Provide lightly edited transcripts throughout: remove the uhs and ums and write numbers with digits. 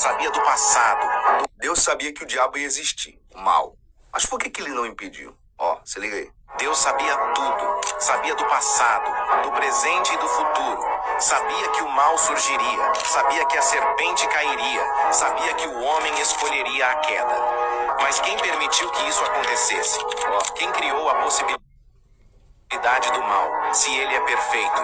sabia do passado. Deus sabia que o diabo ia existir, o mal. Mas por que ele não impediu? Ó, se liga aí. Deus sabia tudo. Sabia do passado, do presente e do futuro. Sabia que o mal surgiria. Sabia que a serpente cairia. Sabia que o homem escolheria a queda. Mas quem permitiu que isso acontecesse? Quem criou a possibilidade do mal? Se ele é perfeito,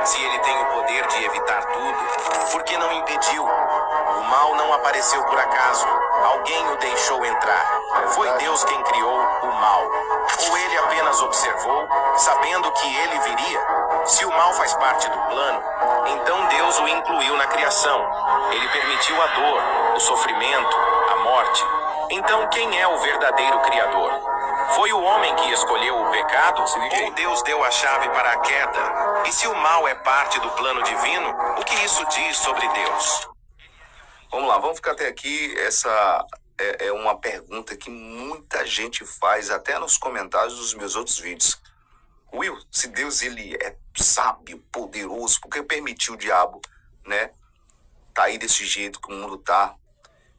se ele tem o poder de evitar tudo, por que não impediu? O mal não apareceu por acaso. Alguém o deixou entrar. Foi Deus quem criou o mal. Ou ele apenas observou, sabendo que ele viria? Se o mal faz parte do plano, então Deus o incluiu na criação. Ele permitiu a dor, o sofrimento, a morte. Então quem é o verdadeiro Criador? Foi o homem que escolheu o pecado? Ou Deus deu a chave para a queda? E se o mal é parte do plano divino, o que isso diz sobre Deus? Vamos lá, vamos ficar até aqui. Essa é uma pergunta que muita gente faz, até nos comentários dos meus outros vídeos. Will, se Deus ele é sábio, poderoso, por que permitiu o diabo, né, tá aí desse jeito que o mundo tá?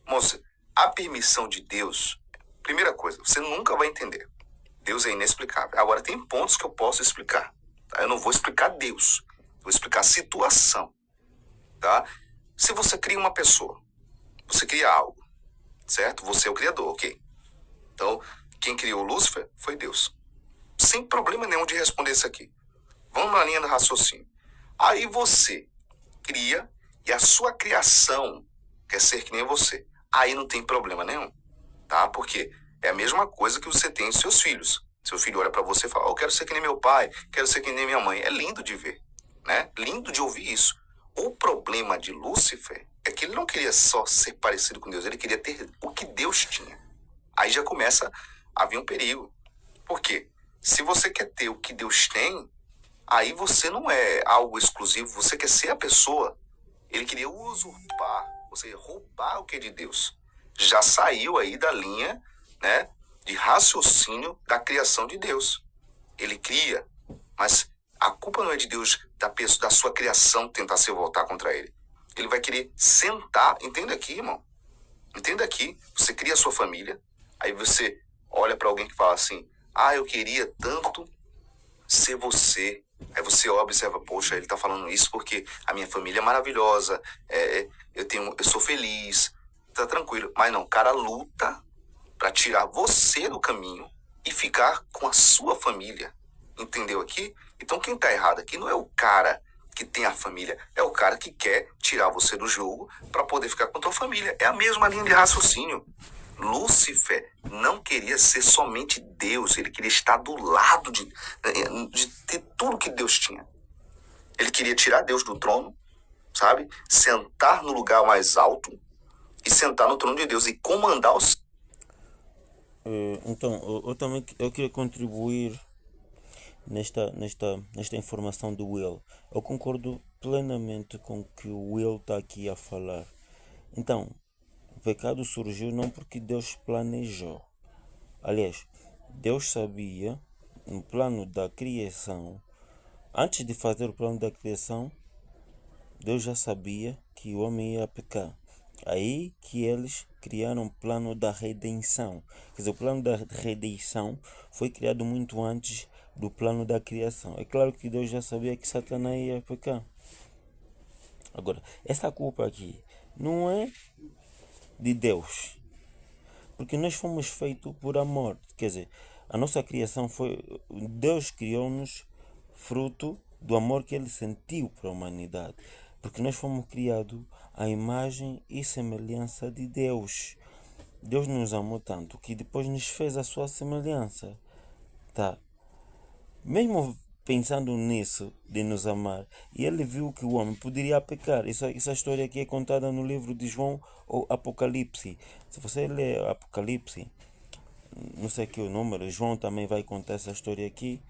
Moça, a permissão de Deus, primeira coisa, você nunca vai entender. Deus é inexplicável. Agora, tem pontos que eu posso explicar. Tá? Eu não vou explicar Deus, vou explicar a situação. Tá? Se você cria uma pessoa, você cria algo, certo? Você é o criador, ok? Então, quem criou Lúcifer foi Deus. Sem problema nenhum de responder isso aqui. Vamos na linha do raciocínio. Aí você cria e a sua criação quer ser que nem você. Aí não tem problema nenhum, tá? Porque é a mesma coisa que você tem em seus filhos. Seu filho olha pra você e fala, eu quero ser que nem meu pai, quero ser que nem minha mãe. É lindo de ver, né? Lindo de ouvir isso. O problema de Lúcifer é que ele não queria só ser parecido com Deus, ele queria ter o que Deus tinha. Aí já começa a vir um perigo. Por quê? Se você quer ter o que Deus tem, aí você não é algo exclusivo, você quer ser a pessoa. Ele queria usurpar, ou seja, roubar o que é de Deus. Já saiu aí da linha, né, de raciocínio da criação de Deus. Ele cria, mas a culpa não é de Deus, da sua criação tentar se voltar contra ele. Ele vai querer sentar, entenda aqui, irmão. Entenda aqui, você cria a sua família, aí você olha para alguém que fala assim, eu queria tanto ser você. Aí você observa, poxa, ele tá falando isso porque a minha família é maravilhosa, eu sou feliz, tá tranquilo. Mas não, o cara luta para tirar você do caminho e ficar com a sua família. Entendeu aqui? Então quem tá errado aqui não é o cara que tem a família, é o cara que quer tirar você do jogo para poder ficar com a tua família. É a mesma linha de raciocínio. Lúcifer não queria ser somente Deus, ele queria estar do lado de ter tudo que Deus tinha. Ele queria tirar Deus do trono, sabe? Sentar no lugar mais alto e sentar no trono de Deus e comandar os... Então, eu também queria contribuir nesta informação do Will. Eu concordo plenamente com o que o Will está aqui a falar. Então, o pecado surgiu não porque Deus planejou. Aliás, Deus sabia, no plano da criação, antes de fazer o plano da criação, Deus já sabia que o homem ia pecar. Aí que eles criaram o plano da redenção. Quer dizer, o plano da redenção foi criado muito antes do plano da criação. É claro que Deus já sabia que Satanás ia pecar. Agora, essa culpa aqui não é de Deus, porque nós fomos feitos por amor. Quer dizer, a nossa criação foi... Deus criou-nos fruto do amor que Ele sentiu para a humanidade. Porque nós fomos criados à imagem e semelhança de Deus. Deus nos amou tanto que depois nos fez a sua semelhança. Tá? Mesmo pensando nisso, de nos amar, e ele viu que o homem poderia pecar. Essa história aqui é contada no livro de João ou Apocalipse. Se você ler Apocalipse, não sei que o número, João também vai contar essa história aqui.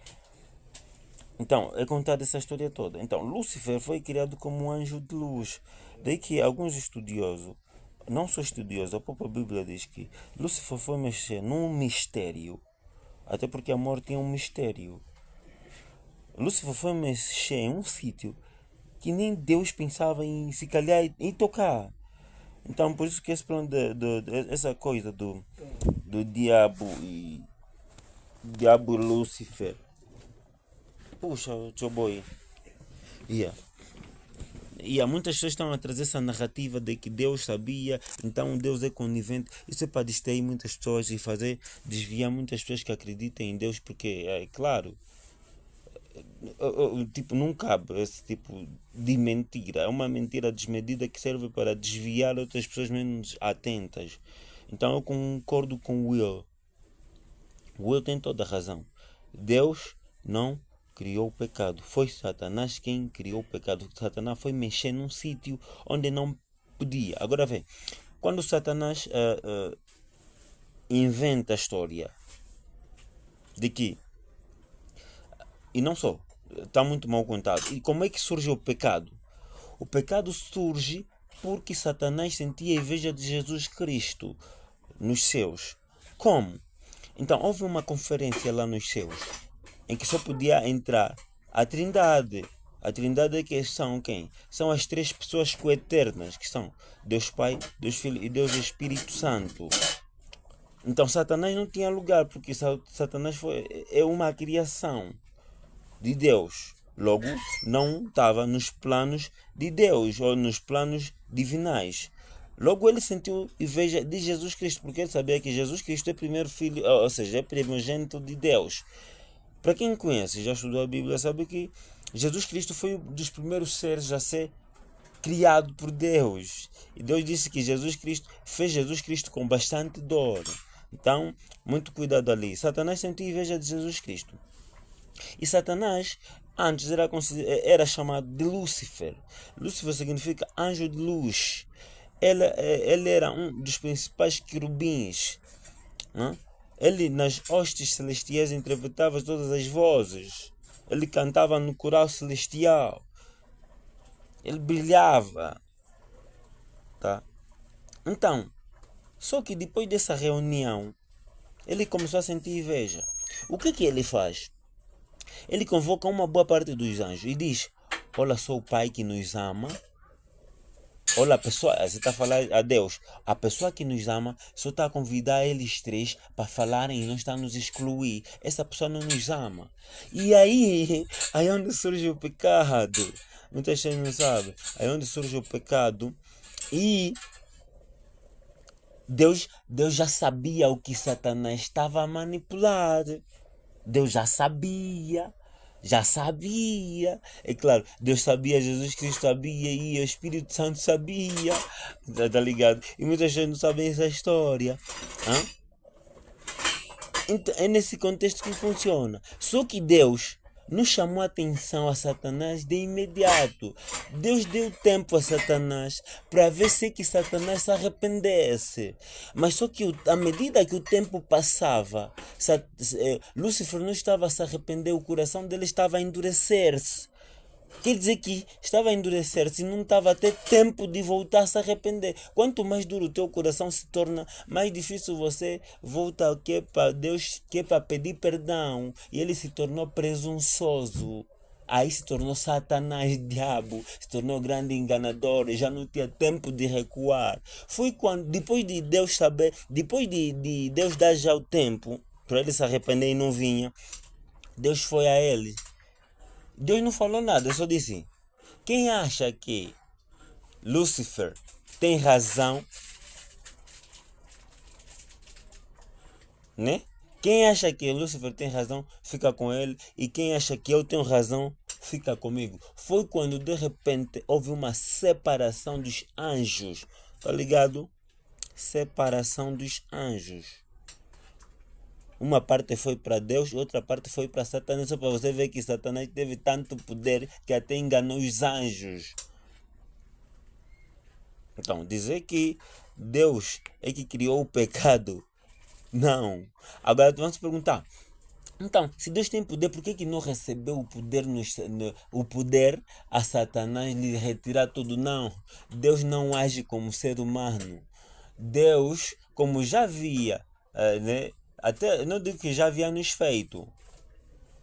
Então, é contada essa história toda. Então, Lúcifer foi criado como um anjo de luz. Daí que alguns estudiosos, não só estudiosos, a própria Bíblia diz que Lúcifer foi mexer num mistério. Até porque a morte é um mistério. Lúcifer foi mexer em um sítio que nem Deus pensava em se calhar em tocar. Então, por isso que esse plano essa coisa do diabo e Lúcifer. Puxa, tio boy. Yeah. E há muitas pessoas que estão a trazer essa narrativa de que Deus sabia, então Deus é conivente. Isso é para distrair muitas pessoas e fazer desviar muitas pessoas que acreditam em Deus, porque é claro, tipo, não cabe esse tipo de mentira. É uma mentira desmedida que serve para desviar outras pessoas menos atentas. Então eu concordo com o Will. O Will tem toda a razão. Deus não criou o pecado. Foi Satanás quem criou o pecado. Satanás foi mexer num sítio onde não podia. Agora vê, quando Satanás inventa a história de que, e não só, está muito mal contado. E como é que surge o pecado? O pecado surge porque Satanás sentia inveja de Jesus Cristo nos céus. Como? Então houve uma conferência lá nos céus em que só podia entrar a Trindade. A Trindade é que são quem? São as três pessoas coeternas, que são Deus Pai, Deus Filho e Deus Espírito Santo. Então Satanás não tinha lugar, porque Satanás é uma criação de Deus. Logo, não estava nos planos de Deus ou nos planos divinais. Logo, ele sentiu inveja de Jesus Cristo, porque ele sabia que Jesus Cristo é primeiro filho, ou seja, é primogênito de Deus. Para quem conhece, já estudou a Bíblia, sabe que Jesus Cristo foi um dos primeiros seres a ser criado por Deus. E Deus disse que Jesus Cristo fez Jesus Cristo com bastante dor. Então, muito cuidado ali. Satanás sentiu inveja de Jesus Cristo. E Satanás antes era chamado de Lúcifer. Lúcifer significa anjo de luz. Ele era um dos principais querubins. Né? Ele nas hostes celestiais interpretava todas as vozes. Ele cantava no coral celestial. Ele brilhava. Tá? Então, só que depois dessa reunião, ele começou a sentir inveja. O que ele faz? Ele convoca uma boa parte dos anjos e diz: olha só o Pai que nos ama. Olha a pessoa, você está a falar a Deus. A pessoa que nos ama só está a convidar eles três para falarem e não está a nos excluir. Essa pessoa não nos ama. E aí onde surge o pecado. Muita gente não sabe. Aí onde surge o pecado. E Deus já sabia o que Satanás estava a manipular. Deus já sabia. Já sabia. É claro, Deus sabia, Jesus Cristo sabia e o Espírito Santo sabia. Tá ligado? E muita gente não sabe essa história. Hã? Então, é nesse contexto que funciona. Só que Deus não chamou atenção a Satanás de imediato. Deus deu tempo a Satanás para ver se que Satanás se arrependesse. Mas só que à medida que o tempo passava, Lúcifer não estava a se arrepender, o coração dele estava a endurecer-se. Quer dizer que estava a endurecer-se e não estava a ter tempo de voltar a se arrepender. Quanto mais duro o teu coração se torna, mais difícil você voltar ao que é para Deus, que é para pedir perdão. E ele se tornou presunçoso. Aí se tornou Satanás, diabo, se tornou grande enganador e já não tinha tempo de recuar. Foi quando, depois de Deus saber, depois de Deus dar já o tempo para ele se arrepender e não vinha, Deus foi a ele. Deus não falou nada, só disse: quem acha que Lúcifer tem razão, né? Quem acha que Lúcifer tem razão, fica com ele. E quem acha que eu tenho razão, fica comigo. Foi quando de repente houve uma separação dos anjos. Tá ligado? Separação dos anjos. Uma parte foi para Deus, outra parte foi para Satanás. Só para você ver que Satanás teve tanto poder que até enganou os anjos. Então, dizer que Deus é que criou o pecado, não. Agora vamos se perguntar: então, se Deus tem poder, por que não recebeu o poder a Satanás lhe retirar tudo? Não. Deus não age como ser humano. Deus, como já havia, né? Até não digo que já havíamos feito,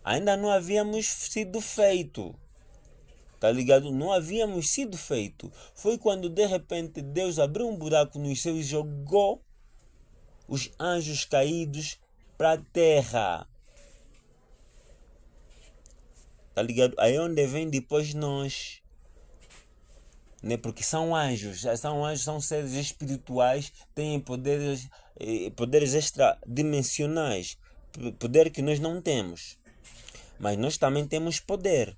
ainda não havíamos sido feito. Tá ligado? Não havíamos sido feito. Foi quando de repente Deus abriu um buraco no céu e jogou os anjos caídos para a terra. Tá ligado? Aí onde vem depois nós. Né? Porque são anjos, são seres espirituais, têm poderes extradimensionais, poder que nós não temos. Mas nós também temos poder,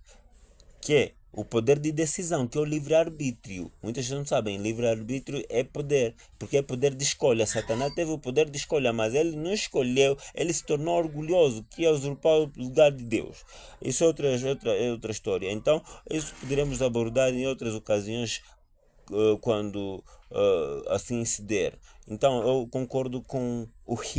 que é o poder de decisão, que é o livre-arbítrio. Muitas pessoas não sabem, livre-arbítrio é poder, porque é poder de escolha. Satanás teve o poder de escolha, mas ele não escolheu, ele se tornou orgulhoso, que é usurpar o lugar de Deus. Isso é outra história. Então, isso poderemos abordar em outras ocasiões, quando assim se der. Então, eu concordo com o